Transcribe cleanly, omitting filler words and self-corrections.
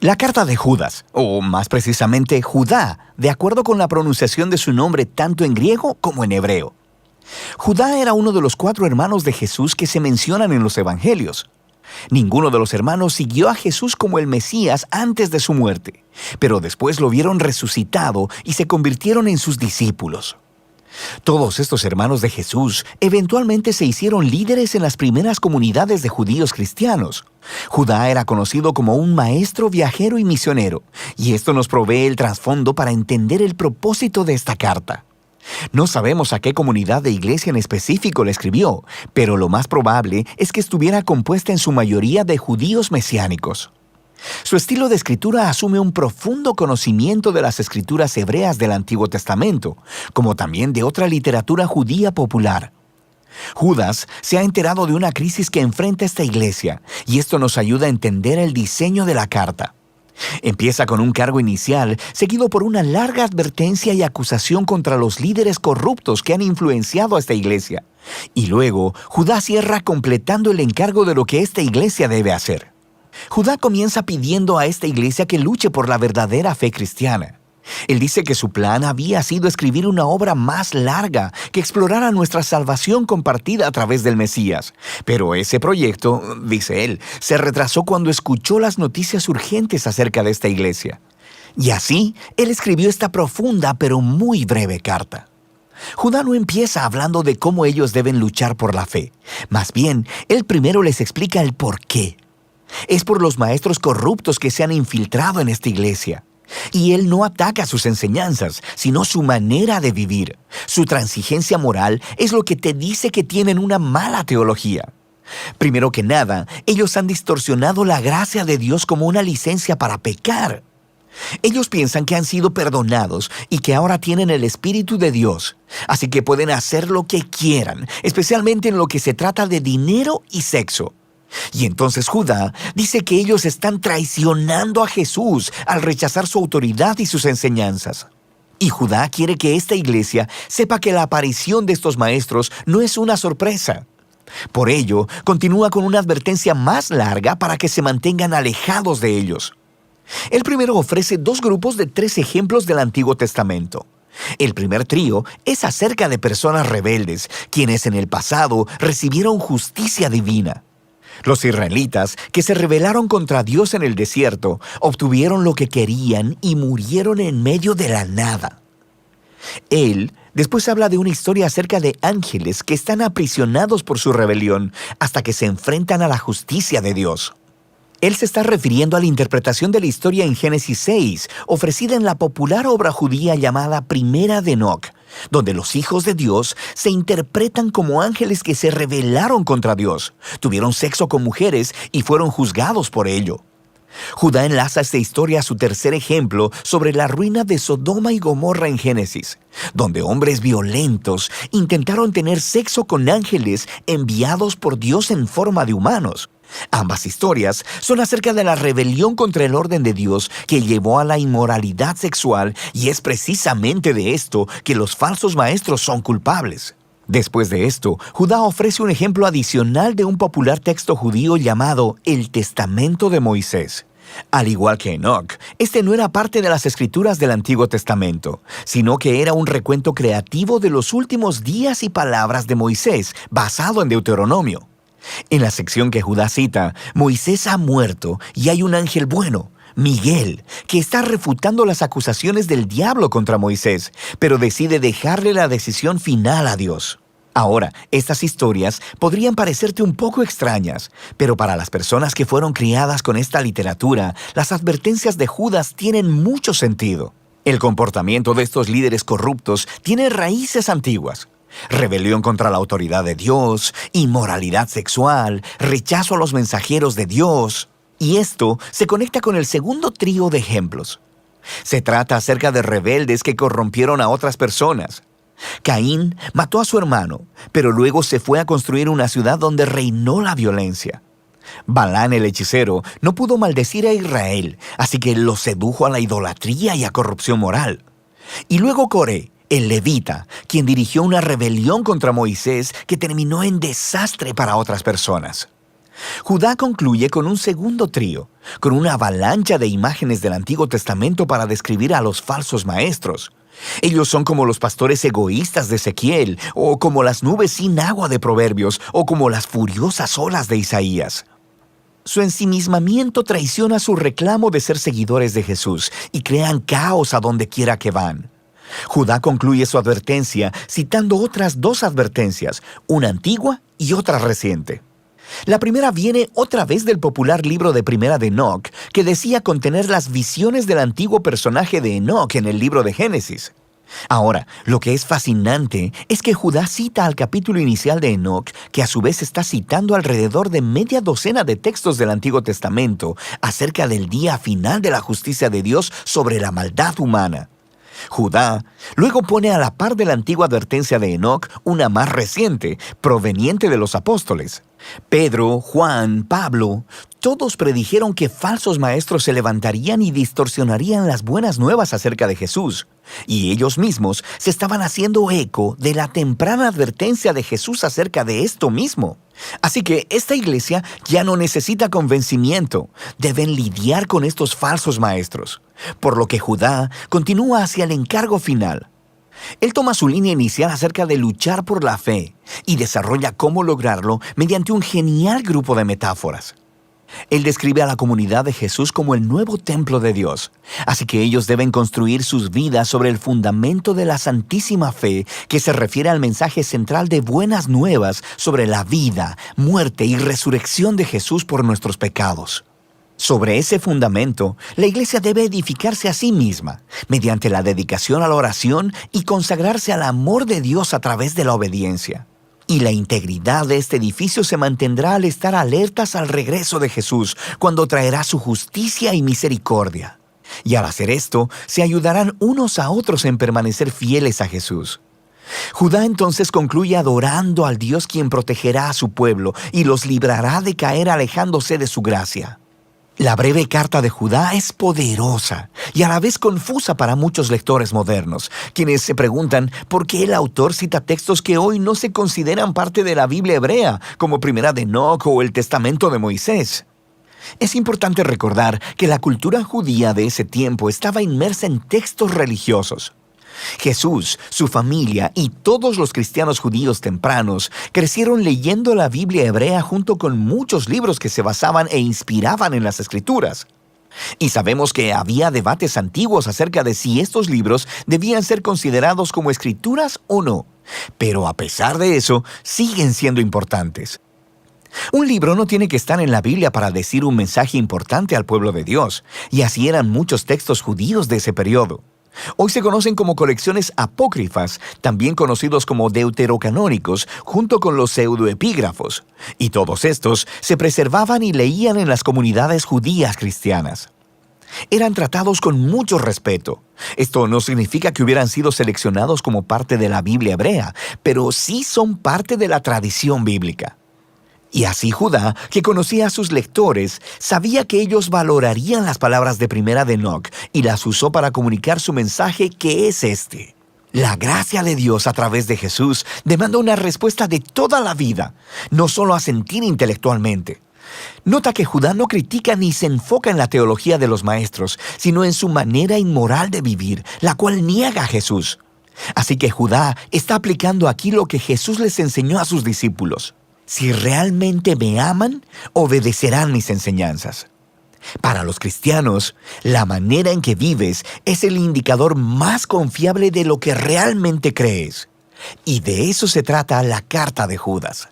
La carta de Judas, o más precisamente Judá, de acuerdo con la pronunciación de su nombre tanto en griego como en hebreo. Judá era uno de los 4 hermanos de Jesús que se mencionan en los evangelios. Ninguno de los hermanos siguió a Jesús como el Mesías antes de su muerte, pero después lo vieron resucitado y se convirtieron en sus discípulos. Todos estos hermanos de Jesús eventualmente se hicieron líderes en las primeras comunidades de judíos cristianos. Judá era conocido como un maestro viajero y misionero, y esto nos provee el trasfondo para entender el propósito de esta carta. No sabemos a qué comunidad de iglesia en específico le escribió, pero lo más probable es que estuviera compuesta en su mayoría de judíos mesiánicos. Su estilo de escritura asume un profundo conocimiento de las escrituras hebreas del Antiguo Testamento, como también de otra literatura judía popular. Judas se ha enterado de una crisis que enfrenta esta iglesia, y esto nos ayuda a entender el diseño de la carta. Empieza con un cargo inicial, seguido por una larga advertencia y acusación contra los líderes corruptos que han influenciado a esta iglesia. Y luego, Judá cierra completando el encargo de lo que esta iglesia debe hacer. Judá comienza pidiendo a esta iglesia que luche por la verdadera fe cristiana. Él dice que su plan había sido escribir una obra más larga que explorara nuestra salvación compartida a través del Mesías. Pero ese proyecto, dice él, se retrasó cuando escuchó las noticias urgentes acerca de esta iglesia. Y así, él escribió esta profunda pero muy breve carta. Judá no empieza hablando de cómo ellos deben luchar por la fe. Más bien, él primero les explica el por qué. Es por los maestros corruptos que se han infiltrado en esta iglesia. Y él no ataca sus enseñanzas, sino su manera de vivir. Su transigencia moral es lo que te dice que tienen una mala teología. Primero que nada, ellos han distorsionado la gracia de Dios como una licencia para pecar. Ellos piensan que han sido perdonados y que ahora tienen el Espíritu de Dios, así que pueden hacer lo que quieran, especialmente en lo que se trata de dinero y sexo. Y entonces Judá dice que ellos están traicionando a Jesús al rechazar su autoridad y sus enseñanzas. Y Judá quiere que esta iglesia sepa que la aparición de estos maestros no es una sorpresa. Por ello, continúa con una advertencia más larga para que se mantengan alejados de ellos. Él primero ofrece 2 grupos de 3 ejemplos del Antiguo Testamento. El primer trío es acerca de personas rebeldes, quienes en el pasado recibieron justicia divina. Los israelitas, que se rebelaron contra Dios en el desierto, obtuvieron lo que querían y murieron en medio de la nada. Él después habla de una historia acerca de ángeles que están aprisionados por su rebelión hasta que se enfrentan a la justicia de Dios. Él se está refiriendo a la interpretación de la historia en Génesis 6, ofrecida en la popular obra judía llamada Primera de Enoc, donde los hijos de Dios se interpretan como ángeles que se rebelaron contra Dios, tuvieron sexo con mujeres y fueron juzgados por ello. Judá enlaza esta historia a su tercer ejemplo sobre la ruina de Sodoma y Gomorra en Génesis, donde hombres violentos intentaron tener sexo con ángeles enviados por Dios en forma de humanos. Ambas historias son acerca de la rebelión contra el orden de Dios que llevó a la inmoralidad sexual, y es precisamente de esto que los falsos maestros son culpables. Después de esto, Judá ofrece un ejemplo adicional de un popular texto judío llamado el Testamento de Moisés. Al igual que Enoc, este no era parte de las escrituras del Antiguo Testamento, sino que era un recuento creativo de los últimos días y palabras de Moisés, basado en Deuteronomio. En la sección que Judá cita, Moisés ha muerto y hay un ángel bueno, Miguel, que está refutando las acusaciones del diablo contra Moisés, pero decide dejarle la decisión final a Dios. Ahora, estas historias podrían parecerte un poco extrañas, pero para las personas que fueron criadas con esta literatura, las advertencias de Judas tienen mucho sentido. El comportamiento de estos líderes corruptos tiene raíces antiguas. Rebelión contra la autoridad de Dios, inmoralidad sexual, rechazo a los mensajeros de Dios. Y esto se conecta con el segundo trío de ejemplos. Se trata acerca de rebeldes que corrompieron a otras personas. Caín mató a su hermano, pero luego se fue a construir una ciudad donde reinó la violencia. Balán el hechicero no pudo maldecir a Israel, así que lo sedujo a la idolatría y a corrupción moral. Y luego Coré, el levita, quien dirigió una rebelión contra Moisés que terminó en desastre para otras personas. Judá concluye con un segundo trío, con una avalancha de imágenes del Antiguo Testamento para describir a los falsos maestros. Ellos son como los pastores egoístas de Ezequiel, o como las nubes sin agua de Proverbios, o como las furiosas olas de Isaías. Su ensimismamiento traiciona su reclamo de ser seguidores de Jesús y crean caos a donde quiera que van. Judá concluye su advertencia citando otras dos advertencias, una antigua y otra reciente. La primera viene otra vez del popular libro de Primera de Enoc, que decía contener las visiones del antiguo personaje de Enoc en el libro de Génesis. Ahora, lo que es fascinante es que Judá cita al capítulo inicial de Enoc, que a su vez está citando alrededor de media docena de textos del Antiguo Testamento acerca del día final de la justicia de Dios sobre la maldad humana. Judá luego pone a la par de la antigua advertencia de Enoc una más reciente, proveniente de los apóstoles. Pedro, Juan, Pablo, todos predijeron que falsos maestros se levantarían y distorsionarían las buenas nuevas acerca de Jesús. Y ellos mismos se estaban haciendo eco de la temprana advertencia de Jesús acerca de esto mismo. Así que esta iglesia ya no necesita convencimiento. Deben lidiar con estos falsos maestros. Por lo que Judá continúa hacia el encargo final. Él toma su línea inicial acerca de luchar por la fe y desarrolla cómo lograrlo mediante un genial grupo de metáforas. Él describe a la comunidad de Jesús como el nuevo templo de Dios, así que ellos deben construir sus vidas sobre el fundamento de la santísima fe que se refiere al mensaje central de buenas nuevas sobre la vida, muerte y resurrección de Jesús por nuestros pecados. Sobre ese fundamento, la iglesia debe edificarse a sí misma, mediante la dedicación a la oración y consagrarse al amor de Dios a través de la obediencia. Y la integridad de este edificio se mantendrá al estar alertas al regreso de Jesús, cuando traerá su justicia y misericordia. Y al hacer esto, se ayudarán unos a otros en permanecer fieles a Jesús. Judá entonces concluye adorando al Dios quien protegerá a su pueblo y los librará de caer alejándose de su gracia. La breve carta de Judá es poderosa y a la vez confusa para muchos lectores modernos, quienes se preguntan por qué el autor cita textos que hoy no se consideran parte de la Biblia hebrea, como Primera de Enoc o el Testamento de Moisés. Es importante recordar que la cultura judía de ese tiempo estaba inmersa en textos religiosos. Jesús, su familia y todos los cristianos judíos tempranos crecieron leyendo la Biblia hebrea junto con muchos libros que se basaban e inspiraban en las Escrituras. Y sabemos que había debates antiguos acerca de si estos libros debían ser considerados como escrituras o no. Pero a pesar de eso, siguen siendo importantes. Un libro no tiene que estar en la Biblia para decir un mensaje importante al pueblo de Dios, y así eran muchos textos judíos de ese periodo. Hoy se conocen como colecciones apócrifas, también conocidos como deuterocanónicos, junto con los pseudoepígrafos, y todos estos se preservaban y leían en las comunidades judías cristianas. Eran tratados con mucho respeto. Esto no significa que hubieran sido seleccionados como parte de la Biblia hebrea, pero sí son parte de la tradición bíblica. Y así Judá, que conocía a sus lectores, sabía que ellos valorarían las palabras de Primera de Enoc y las usó para comunicar su mensaje, que es este. La gracia de Dios a través de Jesús demanda una respuesta de toda la vida, no solo a sentir intelectualmente. Nota que Judá no critica ni se enfoca en la teología de los maestros, sino en su manera inmoral de vivir, la cual niega a Jesús. Así que Judá está aplicando aquí lo que Jesús les enseñó a sus discípulos. Si realmente me aman, obedecerán mis enseñanzas. Para los cristianos, la manera en que vives es el indicador más confiable de lo que realmente crees. Y de eso se trata la carta de Judas.